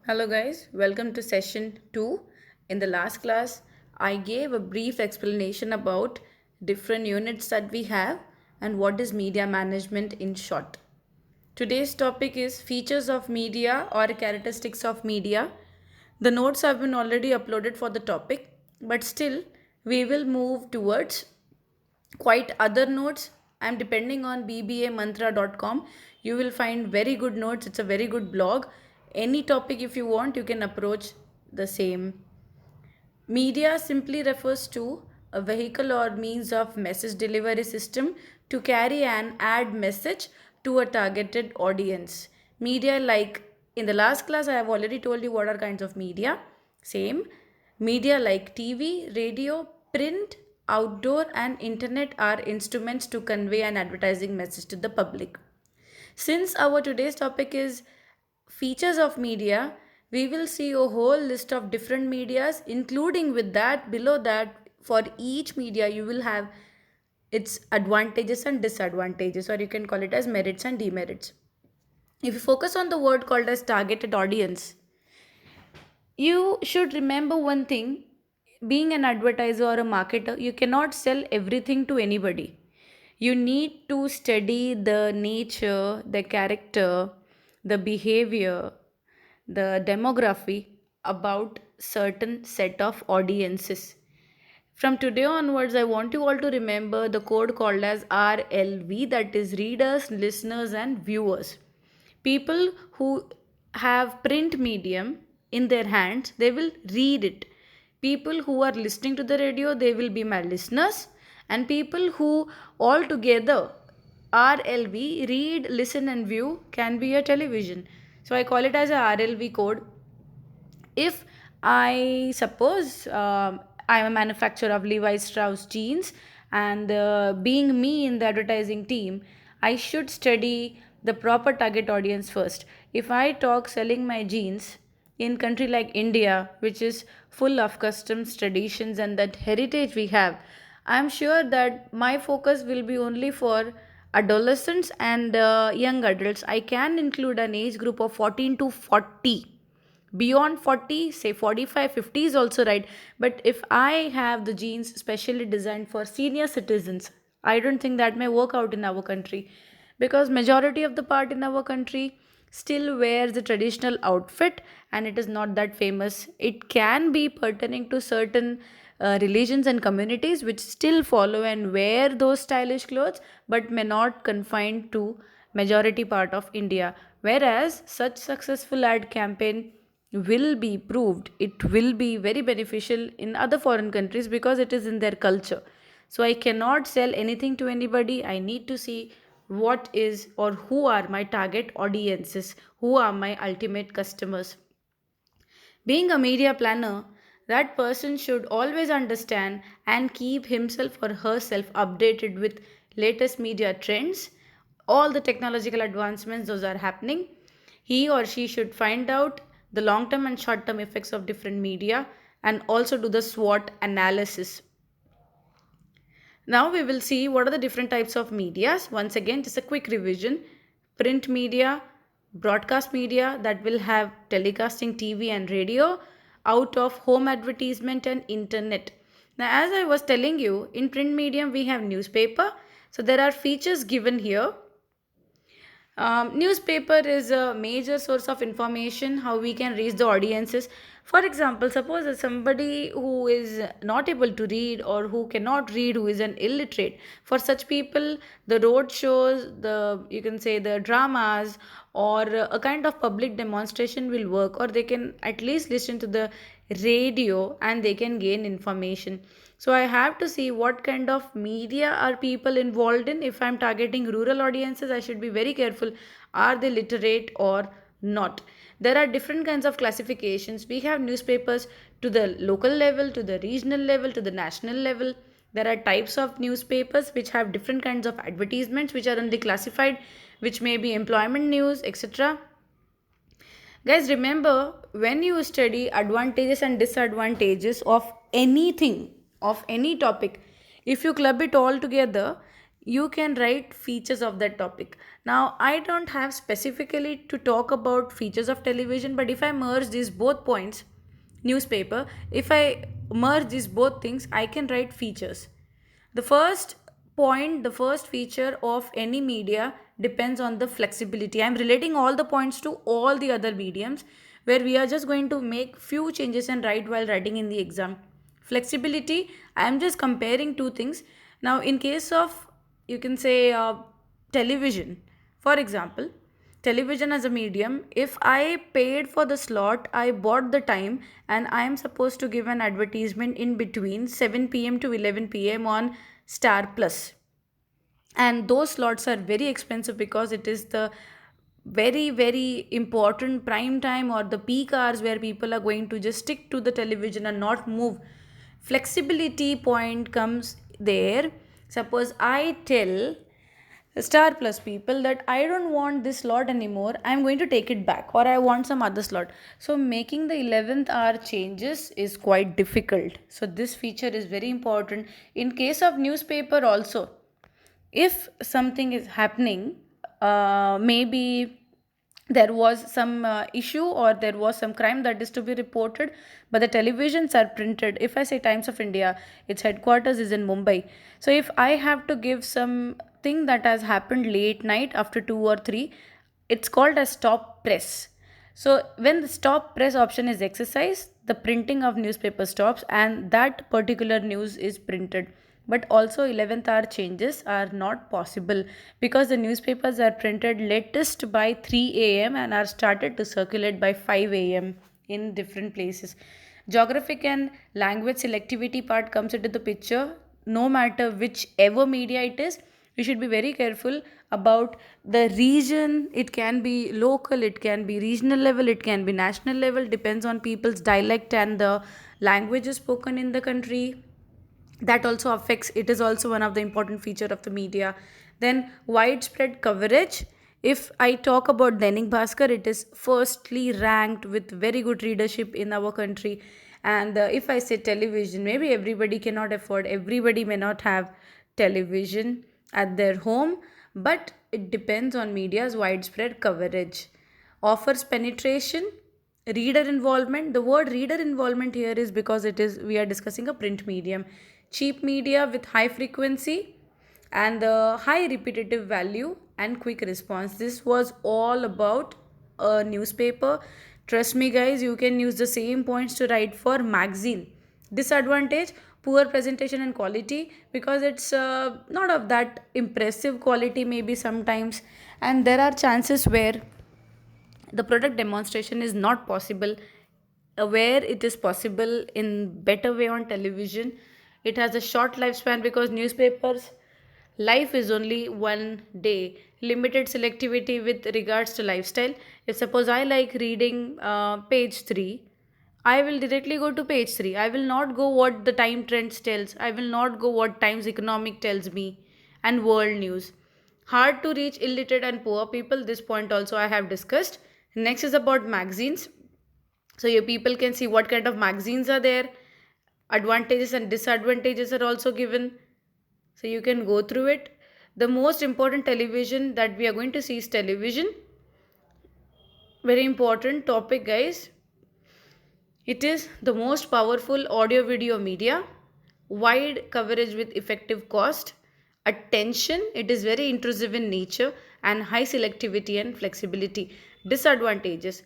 Hello, guys. Welcome to session 2. In the last class, I gave a brief explanation about different units that we have and what is media management in short. Today's topic is features of media or characteristics of media. The notes have been already uploaded for the topic, but still, we will move towards quite other notes. I'm depending on bbamantra.com. You will find very good notes. It's a very good blog. Any topic, if you want, you can approach the same. Media simply refers to a vehicle or means of message delivery system to carry an ad message to a targeted audience. Media, like in the last class, I have already told you what are kinds of media. Same. Media like TV, radio, print, outdoor, and internet are instruments to convey an advertising message to the public. Since our today's topic is features of media, we will see a whole list of different medias, including with that, below that, for each media, you will have its advantages and disadvantages, or you can call it as merits and demerits. If you focus on the word called as targeted audience, you should remember one thing: being an advertiser or a marketer, you cannot sell everything to anybody. You need to study the nature, the character, the behavior, the demography about certain set of audiences. From today onwards, I want you all to remember the code called as RLV, that is readers, listeners, and viewers. People who have print medium in their hands, they will read it. People who are listening to the radio, they will be my listeners. And people who altogether RLV, read, listen, and view, can be a television. So I call it as a RLV code. If I suppose I'm a manufacturer of Levi Strauss jeans, and being me in the advertising team, I should study the proper target audience first. If I talk selling my jeans in country like India, which is full of customs, traditions, and that heritage we have, I'm sure that my focus will be only for adolescents and young adults. I can include an age group of 14 to 40. Beyond 40, say 45, 50 is also right. But if I have the jeans specially designed for senior citizens, I don't think that may work out in our country, because majority of the part in our country still wears the traditional outfit, and it is not that famous. It can be pertaining to certain religions and communities which still follow and wear those stylish clothes, but may not confine to majority part of India. Whereas such successful ad campaign will be proved, it will be very beneficial in other foreign countries because it is in their culture. So I cannot sell anything to anybody. I need to see what is or who are my target audiences, who are my ultimate customers. Being a media planner, that person should always understand and keep himself or herself updated with latest media trends, all the technological advancements those are happening. He or she should find out the long term and short term effects of different media and also do the SWOT analysis. Now we will see what are the different types of medias. Once again, just a quick revision: print media, broadcast media that will have telecasting TV and radio, out of home advertisement and internet. Now, as I was telling you, in print medium we have newspaper. So there are features given here. Newspaper is a major source of information, how we can reach the audiences. For example, suppose that somebody who is not able to read or who cannot read, who is an illiterate, for such people, the road shows, the you can say the dramas, or a kind of public demonstration will work, or they can at least listen to the radio and they can gain information. So I have to see what kind of media are people involved in. If I'm targeting rural audiences, I should be very careful. Are they literate or not? There are different kinds of classifications. We have newspapers to the local level, to the regional level, to the national level. There are types of newspapers which have different kinds of advertisements which are only classified, which may be employment news, etc. Guys, remember, when you study advantages and disadvantages of anything, of any topic, if you club it all together, you can write features of that topic. Now, I don't have specifically to talk about features of television, but if I merge these both points, newspaper, if I merge these both things, I can write features. The first point, the first feature of any media depends on the flexibility. I'm relating all the points to all the other mediums where we are just going to make few changes and write while writing in the exam. Flexibility, I'm just comparing two things. Now, in case of, you can say, television, for example, television as a medium, if I paid for the slot, I bought the time, and I am supposed to give an advertisement in between 7 p.m. to 11 p.m. on Star Plus, and those slots are very expensive because it is the very important prime time or the peak hours where people are going to just stick to the television and not move. Flexibility point comes there. Suppose I tell Star Plus people that I don't want this slot anymore, I'm going to take it back, or I want some other slot. So making the 11th hour changes is quite difficult. So this feature is very important. In case of newspaper also, if something is happening, maybe there was some issue or there was some crime that is to be reported, but the televisions are printed. If I say Times of India, its headquarters is in Mumbai. So if I have to give something that has happened late night after 2 or 3, it's called as stop press. So when the stop press option is exercised, the printing of newspaper stops and that particular news is printed. But also 11th hour changes are not possible because the newspapers are printed latest by 3 a.m. and are started to circulate by 5 a.m. in different places. Geographic and language selectivity part comes into the picture. No matter whichever media it is, you should be very careful about the region. It can be local, it can be regional level, it can be national level, depends on people's dialect and the languages spoken in the country. That also affects, it is also one of the important feature of the media. Then widespread coverage. If I talk about Dainik Bhaskar, it is firstly ranked with very good readership in our country. And if I say television, maybe everybody cannot afford, everybody may not have television at their home, but it depends on media's widespread coverage. Offers penetration, reader involvement. The word reader involvement here is because it is, we are discussing a print medium. Cheap media with high frequency and the high repetitive value and quick response. This was all about a newspaper. Trust me guys, you can use the same points to write for magazine. Disadvantage, poor presentation and quality because it's not of that impressive quality maybe sometimes, and there are chances where the product demonstration is not possible, where it is possible in better way on television. It has a short lifespan because newspapers life is only one day. Limited selectivity with regards to lifestyle. If suppose I like reading page 3, I will directly go to page 3. I will not go what the time trends tells. I will not go what Times Economic tells me and world news. Hard to reach illiterate and poor people. This point also I have discussed. Next is about magazines. So your people can see what kind of magazines are there. Advantages and disadvantages are also given. So you can go through it. The most important television that we are going to see is television. Very important topic guys. It is the most powerful audio video media, wide coverage with effective cost, attention, it is very intrusive in nature, and high selectivity and flexibility. Disadvantages,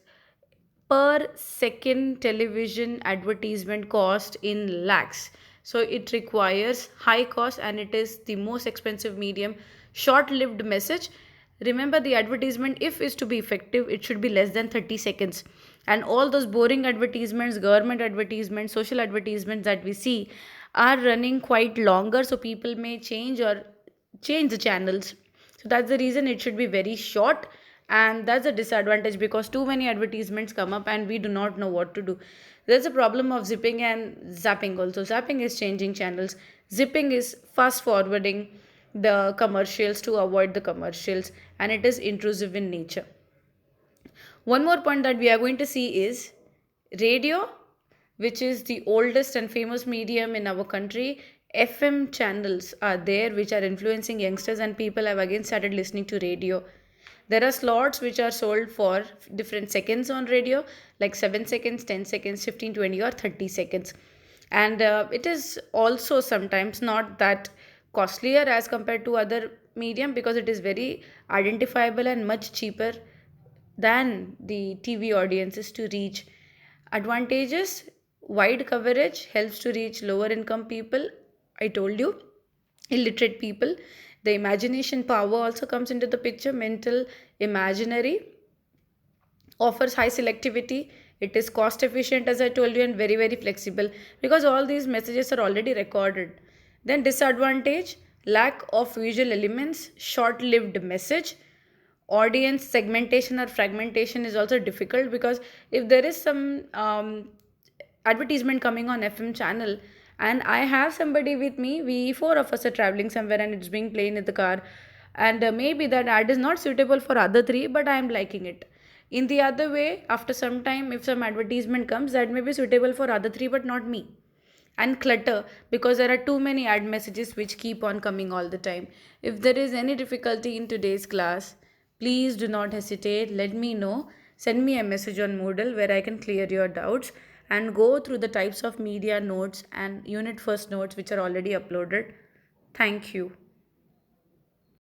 per second television advertisement cost in lakhs. So it requires high cost and it is the most expensive medium. Short lived message. Remember, the advertisement, if is to be effective, it should be less than 30 seconds. And all those boring advertisements, government advertisements, social advertisements that we see are running quite longer, so people may change the channels. So that's the reason it should be very short, and that's a disadvantage because too many advertisements come up and we do not know what to do. There's a problem of zipping and zapping also. Zapping is changing channels, zipping is fast forwarding the commercials to avoid the commercials, and it is intrusive in nature. One more point that we are going to see is radio, which is the oldest and famous medium in our country. FM channels are there which are influencing youngsters, and people have again started listening to radio. There are slots which are sold for different seconds on radio, like 7 seconds, 10 seconds, 15, 20, or 30 seconds. And it is also sometimes not that costlier as compared to other medium, because it is very identifiable and much cheaper than the TV audiences to reach. Advantages: wide coverage helps to reach lower income people. I told you, illiterate people. The imagination power also comes into the picture. Mental imaginary offers high selectivity. It is cost efficient, as I told you, and very very flexible, because all these messages are already recorded. Then disadvantage: lack of visual elements, short lived message. Audience segmentation or fragmentation is also difficult, because if there is some advertisement coming on FM channel, and I have somebody with me, we four of us are traveling somewhere and it's being played in the car, and maybe that ad is not suitable for other three, but I am liking it. In the other way, after some time, if some advertisement comes, that may be suitable for other three but not me. And clutter, because there are too many ad messages which keep on coming all the time. If there is any difficulty in today's class, please do not hesitate, let me know. Send me a message on Moodle where I can clear your doubts, and go through the types of media notes and unit first notes which are already uploaded. Thank you.